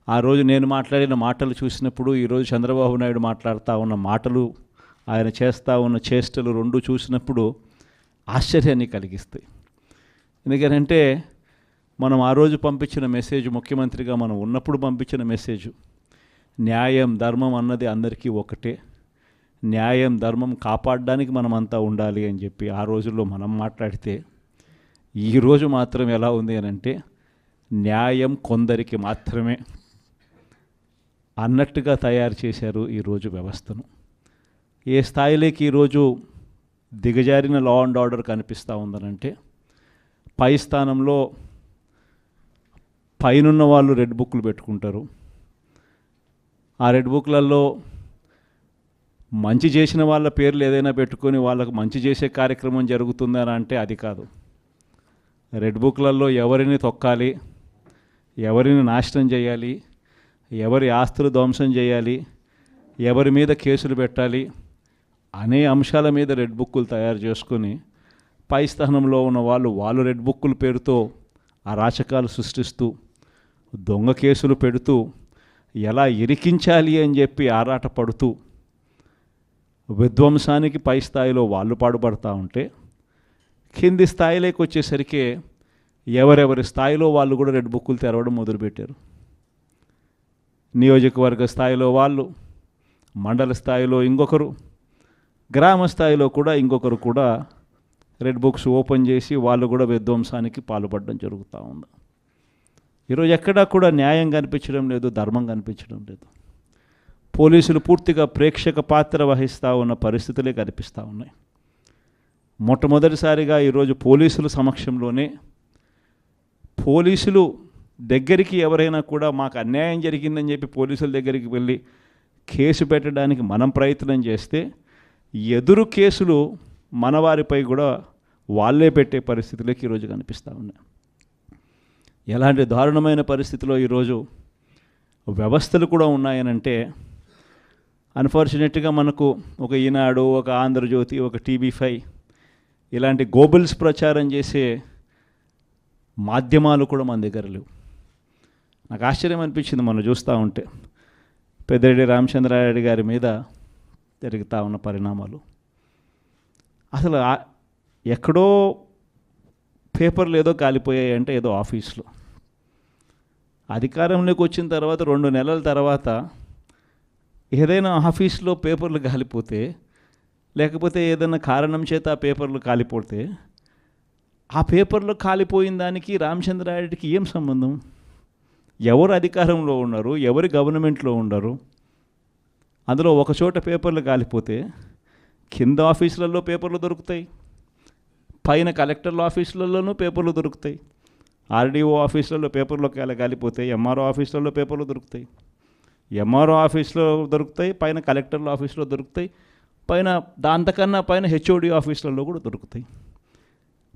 ఆ రోజు నేను మాట్లాడిన మాటలు చూసినప్పుడు ఈరోజు చంద్రబాబు నాయుడు మాట్లాడుతూ ఉన్న మాటలు, ఆయన చేస్తూ ఉన్న చేష్టలు రెండు చూసినప్పుడు ఆశ్చర్యాన్ని కలిగిస్తాయి. ఎందుకంటే మనం ఆ రోజు పంపించిన మెసేజ్, ముఖ్యమంత్రిగా మనం ఉన్నప్పుడు పంపించిన మెసేజ్, న్యాయం ధర్మం అన్నది అందరికీ ఒకటే, న్యాయం ధర్మం కాపాడడానికి మనమంతా ఉండాలి అని చెప్పి ఆ రోజుల్లో మనం మాట్లాడితే, ఈరోజు మాత్రం ఎలా ఉంది అని అంటే న్యాయం కొందరికి మాత్రమే అన్నట్టుగా తయారు చేశారు ఈరోజు వ్యవస్థను. ఏ స్థాయిలోకి ఈరోజు దిగజారిన లా అండ్ ఆర్డర్ కనిపిస్తూ ఉందనంటే, పై స్థానంలో పైనున్న వాళ్ళు రెడ్ బుక్లు పెట్టుకుంటారు. ఆ రెడ్ బుక్లలో మంచి చేసిన వాళ్ళ పేర్లు ఏదైనా పెట్టుకొని వాళ్ళకు మంచి చేసే కార్యక్రమం జరుగుతుందని అంటే అది కాదు. రెడ్ బుక్లలో ఎవరిని తొక్కాలి, ఎవరిని నాశనం చేయాలి, ఎవరి ఆస్తులు ధ్వంసం చేయాలి, ఎవరి మీద కేసులు పెట్టాలి అనే అంశాల మీద రెడ్ బుక్కులు తయారు చేసుకొని పై స్థానంలో ఉన్న వాళ్ళు రెడ్ బుక్కుల పేరుతో అరాచకాలు సృష్టిస్తూ దొంగ కేసులు పెడుతూ ఎలా ఇరికించాలి అని చెప్పి ఆరాట పడుతూ విధ్వంసానికి పై స్థాయిలో వాళ్ళు పాటుపడుతూ ఉంటే, కింది స్థాయిలోకి వచ్చేసరికి ఎవరెవరి స్థాయిలో వాళ్ళు కూడా రెడ్ బుక్కులు తెరవడం మొదలుపెట్టారు. నియోజకవర్గ స్థాయిలో వాళ్ళు, మండల స్థాయిలో ఇంకొకరు, గ్రామ స్థాయిలో కూడా ఇంకొకరు కూడా రెడ్ బుక్స్ ఓపెన్ చేసి వాళ్ళు కూడా విధ్వంసానికి పాల్పడడం జరుగుతూ ఉంది. ఈరోజు ఎక్కడా కూడా న్యాయం కనిపించడం లేదు, ధర్మం కనిపించడం లేదు. పోలీసులు పూర్తిగా ప్రేక్షక పాత్ర వహిస్తూ ఉన్న పరిస్థితులే కనిపిస్తూ ఉన్నాయి. మొట్టమొదటిసారిగా ఈరోజు పోలీసుల సమక్షంలోనే, పోలీసులు దగ్గరికి ఎవరైనా కూడా మాకు అన్యాయం జరిగిందని చెప్పి పోలీసుల దగ్గరికి వెళ్ళి కేసు పెట్టడానికి మనం ప్రయత్నం చేస్తే, ఎదురు కేసులు మన వారిపై కూడా వాళ్ళే పెట్టే పరిస్థితులకి ఈరోజు కనిపిస్తూ ఉన్నాయి. ఎలాంటి దారుణమైన పరిస్థితిలో ఈరోజు వ్యవస్థలు కూడా ఉన్నాయనంటే, అన్ఫార్చునేట్గా మనకు ఒక ఈనాడు, ఒక ఆంధ్రజ్యోతి, ఒక TV5 ఇలాంటి గోబుల్స్ ప్రచారం చేసే మాధ్యమాలు కూడా మన దగ్గర లేవు. నాకు ఆశ్చర్యం అనిపించింది మనం చూస్తూ ఉంటే, పెద్దిరెడ్డి రామచంద్రారెడ్డి గారి మీద జరుగుతూ ఉన్న పరిణామాలు. అసలు ఎక్కడో పేపర్లు ఏదో కాలిపోయాయి అంటే ఏదో ఆఫీస్లో, అధికారంలోకి వచ్చిన తర్వాత 2 నెలల తర్వాత ఏదైనా ఆఫీస్లో పేపర్లు కాలిపోతే, లేకపోతే ఏదైనా కారణం చేత ఆ పేపర్లు కాలిపోతే, ఆ పేపర్లు కాలిపోయిన దానికి రామచంద్రారెడ్డికి ఏం సంబంధం? ఎవరు అధికారంలో ఉన్నారు, ఎవరి గవర్నమెంట్లో ఉన్నారు? అందులో ఒక చోట పేపర్లు కాలిపోతే కింద ఆఫీసులలో పేపర్లు దొరుకుతాయి, పైన కలెక్టర్ల ఆఫీసులలోనూ పేపర్లు దొరుకుతాయి, RDO ఆఫీసులలో పేపర్లు కాలిపోతాయి, MRO ఆఫీసులలో పేపర్లు దొరుకుతాయి, MRO ఆఫీస్లో దొరుకుతాయి, పైన కలెక్టర్ల ఆఫీస్లో దొరుకుతాయి, పైన దాంతకన్నా పైన HOD ఆఫీసులలో కూడా దొరుకుతాయి.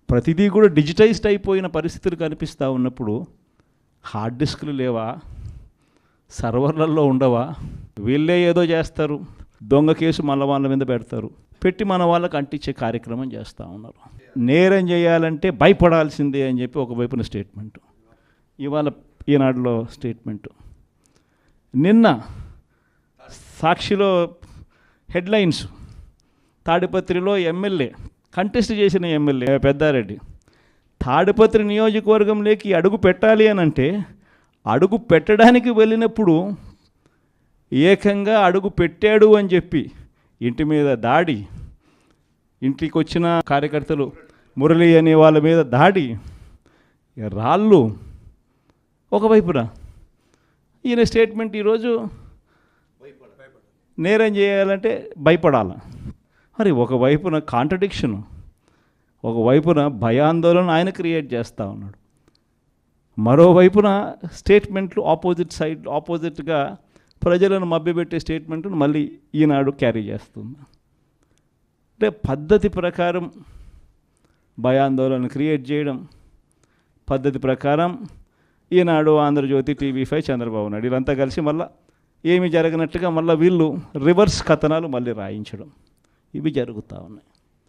ప్రతిదీ కూడా డిజిటైజ్డ్ అయిపోయిన పరిస్థితులు కనిపిస్తూ ఉన్నప్పుడు హార్డ్ డిస్క్లు లేవా, సర్వర్లలో ఉండవా? వీళ్ళే ఏదో చేస్తారు, దొంగ కేసు మన వాళ్ళ మీద పెడతారు, పెట్టి మన వాళ్ళకి అంటించే కార్యక్రమం చేస్తూ ఉన్నారు. నేరం చేయాలంటే భయపడాల్సిందే అని చెప్పి ఒకవైపున స్టేట్మెంటు, ఇవాళ ఈనాడులో స్టేట్మెంటు, నిన్న సాక్షిలో హెడ్లైన్స్, తాడిపత్రిలో ఎమ్మెల్యే, కంటెస్ట్ చేసిన ఎమ్మెల్యే పెద్దారెడ్డి తాడిపత్రి నియోజకవర్గంలోకి అడుగు పెట్టాలి అని అంటే, అడుగు పెట్టడానికి వెళ్ళినప్పుడు ఏకంగా అడుగు పెట్టాడు అని చెప్పి ఇంటి మీద దాడి, ఇంటికి వచ్చిన కార్యకర్తలు మురళి అనే వాళ్ళ మీద దాడి, రాళ్ళు ఒకవైపున. ఈయన స్టేట్మెంట్ ఈరోజు నేరం చేయాలంటే భయపడాల. మరి ఒకవైపున కాంట్రడిక్షను, ఒకవైపున భయాందోళన ఆయన క్రియేట్ చేస్తూ ఉన్నాడు, మరోవైపున స్టేట్మెంట్లు ఆపోజిట్గా ప్రజలను మభ్యపెట్టే స్టేట్మెంట్ను మళ్ళీ ఈనాడు క్యారీ చేస్తుంది. అంటే పద్ధతి ప్రకారం భయాందోళన క్రియేట్ చేయడం, పద్ధతి ప్రకారం ఈనాడు, ఆంధ్రజ్యోతి, TV5, చంద్రబాబు నాయుడు వీళ్ళంతా కలిసి మళ్ళీ ఏమీ జరగనట్టుగా మళ్ళీ వీళ్ళు రివర్స్ కథనాలు మళ్ళీ రాయించడం, ఇవి జరుగుతూ ఉన్నాయి.